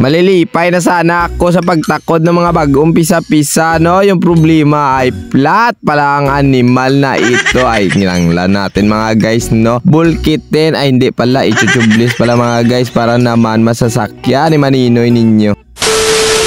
Malilipay na sana ako sa pagtakod ng mga bagong pisa-pisa, no? Yung problema ay flat pala ang animal na ito. Ay, nilanglan natin mga guys, no? Bulkitin, ay hindi pala, ichuchublis pala mga guys para naman masasakyan ni Maninoy ninyo.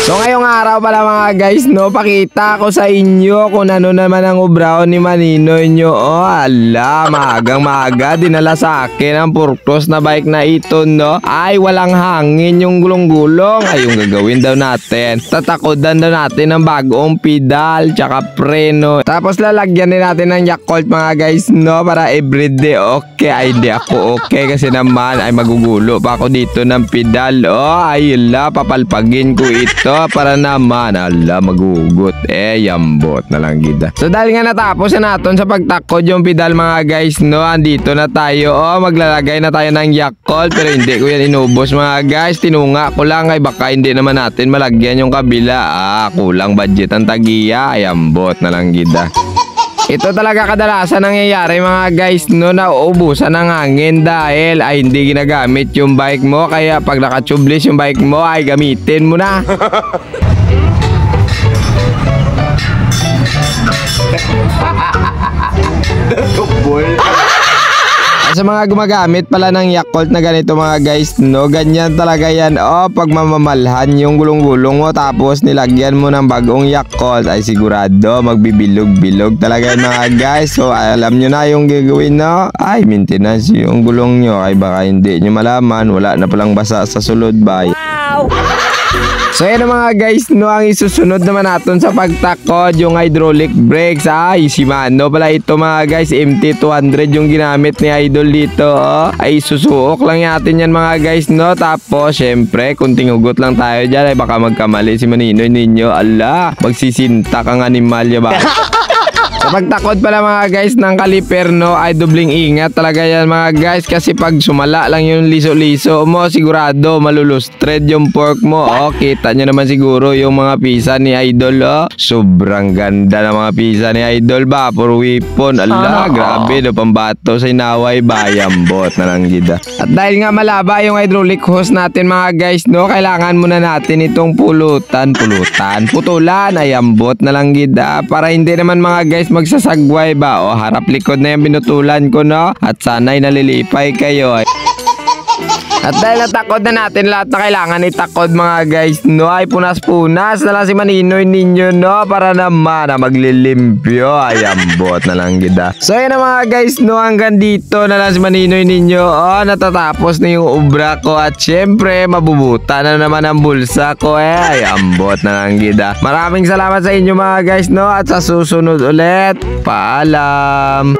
So ngayong araw pala mga guys, no, pakita ko sa inyo kung ano naman ang ubraw ni Maninoy nyo. Oh, ala, maagang maaga dinala sa akin ang purpose na bike na ito, no. Ay, walang hangin yung gulong-gulong. Ay, yung gagawin daw natin, tatakodan daw natin ng bagong pedal tsaka preno. Tapos lalagyan din natin ng Yakult mga guys, no, para everyday okay. Ay, hindi ako okay kasi naman ay magugulo pa ako dito ng pedal. Oh, ay, ala, papalpagin ko ito para naman, ala, magugot. Yambot na lang gida. So dahil nga natapos na natin sa pagtakod yung pedal mga guys, no, andito na tayo. Oh, maglalagay na tayo ng Yakult, pero hindi ko yan inubos mga guys. Tinunga ko lang, ay baka hindi naman natin malagyan yung kabila. Kulang budget ang tagiya. Yambot na lang gida. Ito talaga kadalasan nangyayari mga guys, no, nauubusan ng hangin dahil ay hindi ginagamit yung bike mo. Kaya pag nakachublis yung bike mo ay gamitin mo na. Sa mga gumagamit pala ng Yakult na ganito mga guys, no, ganyan talaga yan. Oh, pag mamamalhan yung gulong-gulong mo tapos nilagyan mo ng bagong Yakult, ay sigurado magbibilog-bilog talaga yan mga guys. So alam nyo na yung gagawin, no. Ay, maintenance yung gulong nyo. Ay baka hindi nyo malaman, wala na palang basa sa sulod. Bye. Wow! So yan mga guys, no, ang isusunod naman natin sa pagtakod yung hydraulic brakes. Ay, Shimano pala ito mga guys, MT200 yung ginamit ni Idol dito. Oh. Ay, susuok lang natin yan mga guys, no. Tapos syempre kunting hugot lang tayo dyan, ay baka magkamali si Maninoy ninyo. Ala, magsisintak ang animal ya ba? Sa pagtakod pala mga guys ng kaliper, no, ay dubling ingat talaga yan mga guys. Kasi pag sumala lang yung liso-liso mo, sigurado malulustred yung fork mo. Oh, kita nyo naman siguro yung mga pisa ni Idol. Oh, sobrang ganda ng mga pisa ni Idol ba. For weapon, ala, grabe, no, pambato sa inaway, bayambot na lang gida. At dahil nga malaba yung hydraulic hose natin mga guys, no, kailangan muna natin itong putulan, ay ambot na lang gida. Para hindi naman mga guys magsasagway ba. O, harap likod na yung binutulan ko, no. At sana'y nalilipay kayo. At dahil natakod na natin lahat na kailangan itakod mga guys, no, ay punas-punas na lang si Maninoy ninyo, no, para naman na maglilimpyo. Ay, ambot na lang gida. So yun na mga guys, no, hanggang dito na lang si Maninoy ninyo. Oh, natatapos na yung obra ko. At syempre mabubuta na naman ang bulsa ko. Ay, ambot na lang gida. Maraming salamat sa inyo mga guys, no, at sa susunod ulit, paalam.